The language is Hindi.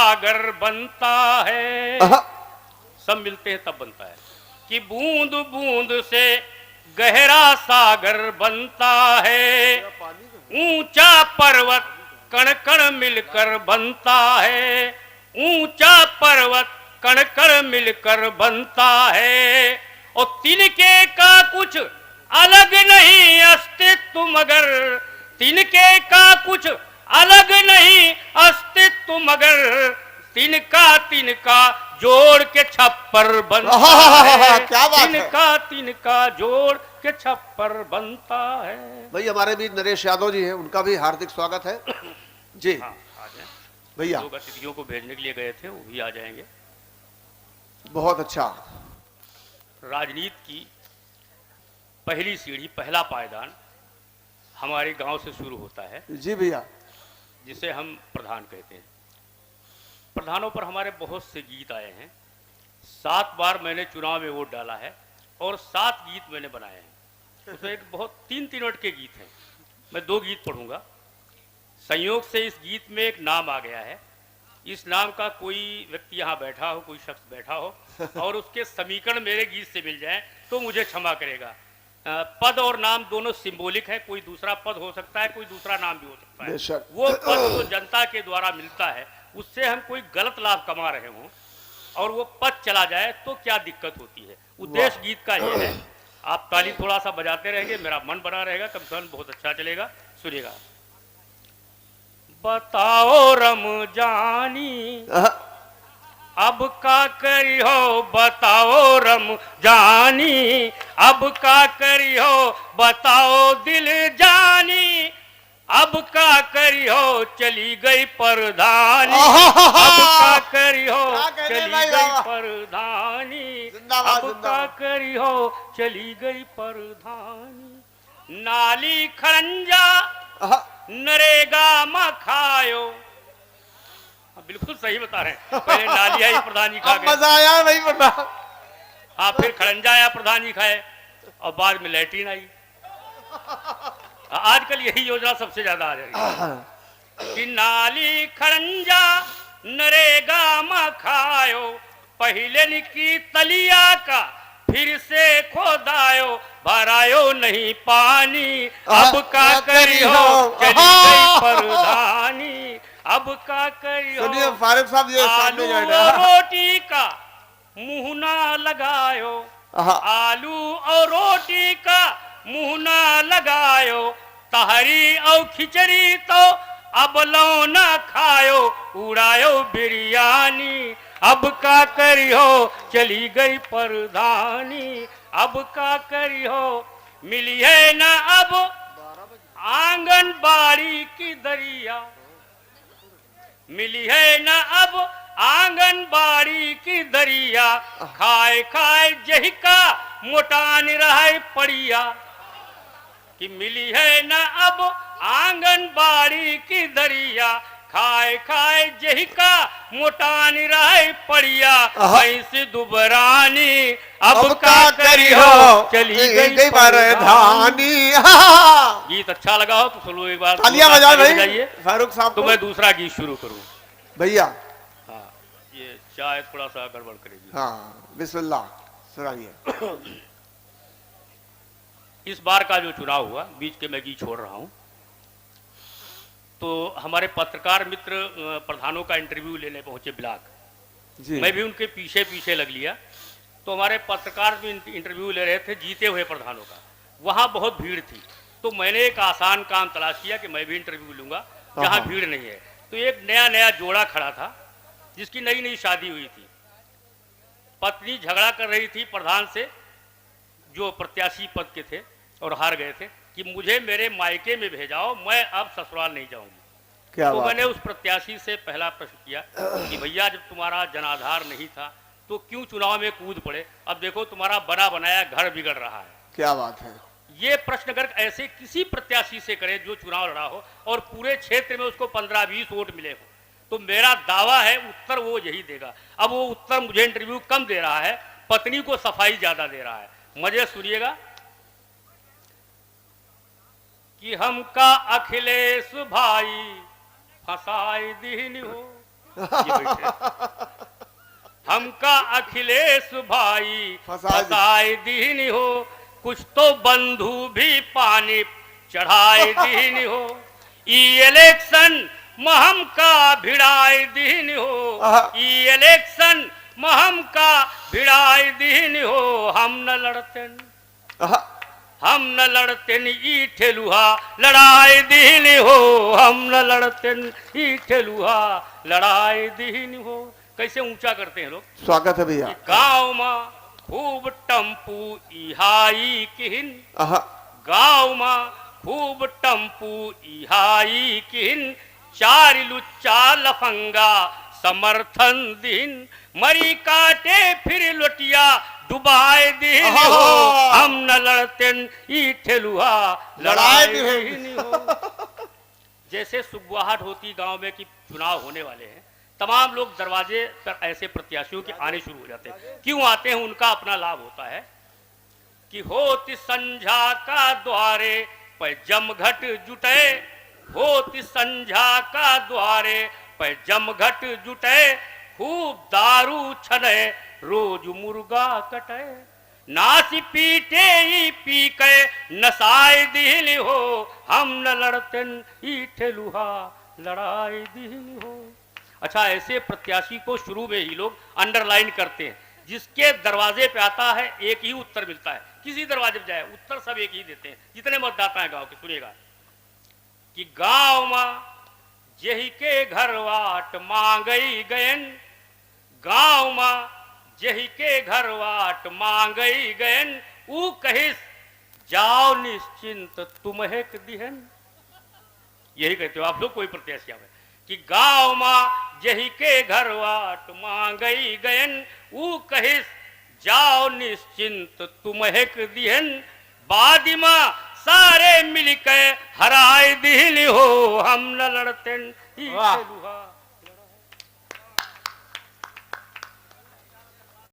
सागर बनता है, सब मिलते हैं तब बनता है, कि बूंद बूंद से गहरा सागर बनता है, ऊंचा पर्वत कण कण मिलकर बनता है, ऊंचा पर्वत कण कण मिलकर बनता है, और तिनके का कुछ अलग नहीं अस्तित्व मगर, तिनके का कुछ अलग नहीं अस्तित्व मगर, तिनका तिनका जोड़ के छप्पर बनता है, क्या बात है। तिनका जोड़ के छप्पर बनता है। भाई हमारे बीच नरेश यादव जी हैं, उनका भी हार्दिक स्वागत है जी। हाँ, आ जाएं। भैया लोग अतिथियों को भेजने के लिए गए थे, वो भी आ जाएंगे। बहुत अच्छा। राजनीति की पहली सीढ़ी, पहला पायदान हमारे गांव से शुरू होता है, जी भैया, जिसे हम प्रधान कहते हैं। प्रधानों पर हमारे बहुत से गीत आए हैं। 7 बार मैंने चुनाव में वोट डाला है और 7 गीत मैंने बनाए हैं। उसमें एक बहुत 3-3 मिनट के गीत हैं। मैं 2 गीत पढ़ूंगा। संयोग से इस गीत में एक नाम आ गया है। इस नाम का कोई व्यक्ति यहाँ बैठा हो, कोई शख्स बैठा हो और उसके समीकरण मेरे गीत से मिल जाए तो मुझे क्षमा करेगा। पद और नाम दोनों सिंबॉलिक है। कोई दूसरा पद हो सकता है, कोई दूसरा नाम भी हो सकता है। वो पद जो जनता के द्वारा मिलता है, उससे हम कोई गलत लाभ कमा रहे हों और वो पद चला जाए तो क्या दिक्कत होती है। उद्देश्य गीत का ये है। आप ताली थोड़ा सा बजाते रहेंगे, मेरा मन बना रहेगा, कम से कम बहुत अच्छा चलेगा। सुनिएगा। बताओ रमजानी अब का करी हो, बताओ रमजानी अब का करी हो, बताओ दिल जानी अब का करी हो, चली गई परधानी अब का करी हो, चली गई परधानी अब का करी हो, चली गई परधानी। नाली खरंजा नरेगा में खायो। बिल्कुल सही बता रहे हैं। पहले नाली आई, प्रधान जी खा गए, मजा आया नहीं पता। हाँ, फिर खरंजा आया, प्रधान जी खाए, और बाद में लैट्रिन आई। आजकल यही योजना सबसे ज्यादा आ जाएगी कि नाली खरंजा नरेगा में खायो, पहले की तलिया का फिर से खोदायो, भरायो नहीं पानी अब का करी हो, चली गई परधानी अब का करी हो। सुनिए फारूक साहब, ये आलू और रोटी का मुंह ना लगायो, आलू और रोटी का मुंह ना लगायो, तहरी और खिचड़ी तो अब लो ना खायो, उड़ायो बिरयानी अब का करी हो, चली गई परधानी अब का करी हो। मिली है ना अब आंगनबाड़ी की दरिया, मिली है ना अब आंगनबाड़ी की दरिया, खाए खाए जही का मोटान रहे पड़िया, कि मिली है ना अब आंगनबाड़ी की दरिया, खाए खाए जही का मोटान रहे पड़िया, भैंस दुबरानी अब का करी हो, चली गई परधानी। गीत अच्छा लगा हो तो सुनो एक बार, तालियां बजा भाई फारूक साहब। तो मैं दूसरा गीत शुरू करूं भैया। हाँ, ये चाय थोड़ा सा गड़बड़ करेगी। हाँ, बिस्मिल्लाह सुनाइए। इस बार का जो चुनाव हुआ, बीच के मैं गीत छोड़ रहा हूं, तो हमारे पत्रकार मित्र प्रधानों का इंटरव्यू लेने पहुंचे ब्लॉक जी। मैं भी उनके पीछे पीछे लग लिया। तो हमारे पत्रकार भी इंटरव्यू ले रहे थे जीते हुए प्रधानों का। वहां बहुत भीड़ थी, तो मैंने एक आसान काम तलाश किया कि मैं भी इंटरव्यू लूंगा जहां भीड़ नहीं है। तो एक नया नया जोड़ा खड़ा था जिसकी नई नई शादी हुई थी। पत्नी झगड़ा कर रही थी प्रधान से, जो प्रत्याशी पद के थे और हार गए थे, कि मुझे मेरे मायके में भेजाओ, मैं अब ससुराल नहीं जाऊंगी। तो मैंने उस प्रत्याशी से पहला प्रश्न किया कि भैया, जब तुम्हारा जनाधार नहीं था तो क्यों चुनाव में कूद पड़े? अब देखो तुम्हारा बना बनाया घर बिगड़ रहा है। क्या बात है। ये प्रश्न अगर ऐसे किसी प्रत्याशी से करे जो चुनाव लड़ा हो और पूरे क्षेत्र में उसको 15-20 वोट मिले हो, तो मेरा दावा है उत्तर वो यही देगा। अब वो उत्तर मुझे इंटरव्यू कम दे रहा है, पत्नी को सफाई ज्यादा दे रहा है। मजे सुनिएगा कि हमका अखिलेश भाई फसाई दीन हो, ये बैठे। हमका अखिलेश भाई फसाए फसाए दीन हो, कुछ तो बंधु भी पानी चढ़ाए दीन हो, ई इलेक्शन महम का भिड़ाए दीन हो, ई इलेक्शन महम का भिड़ाए दीन हो, हम न लड़ते हम न लड़ते ई ठेलुहा लड़ाई दीन हो, हम न लड़ते ई ठेलुहा लड़ाई दीन हो। कैसे ऊंचा करते हैं लोग। स्वागत है भैया। गांव में खूब टम्पू इहाई किहिन, गांव में खूब टम्पू इहाई किहिन, चार लुच्चा लफंगा समर्थन दिन, मरी काटे फिर लोटिया डुबाए दिन हो, हम न लड़ते ई ठेलुहा लड़ाई दिन हो। जैसे सुगवाहट होती गांव में कि चुनाव होने वाले हैं, तमाम लोग दरवाजे पर ऐसे प्रत्याशियों के आने शुरू हो जाते हैं। क्यों आते हैं, उनका अपना लाभ होता है कि होती संझा का द्वारे पर जमघट जुटे, होती संझा का द्वारे पर जमघट जुटे, खूब दारू छने रोज मुर्गा कटे, नासी पीटे ई पी के नसाए दिल हो, हम न लड़ते ई ठेलुहा लड़ाई दिल हो। अच्छा, ऐसे प्रत्याशी को शुरू में ही लोग अंडरलाइन करते हैं, जिसके दरवाजे पे आता है एक ही उत्तर मिलता है। किसी दरवाजे पे जाए उत्तर सब एक ही देते हैं, जितने मतदाता हैं गांव के। सुनिएगा कि गांव में जेही के घर वाट मांगई गयन, गांव में जेही के घर वाट मांगई गयन, ऊ कहिस जाओ निश्चिंत तुम्हें दिहन। यही कहते हो आप लोग कोई प्रत्याशी आवे कि गांव में जेही के घर वाट मांगई गयन, ऊ कहिस जाओ निश्चिंत तुम्हें दिहन, बाद में सारे मिलके हराए दिल हो, हम न लड़ते ई ठेलुहा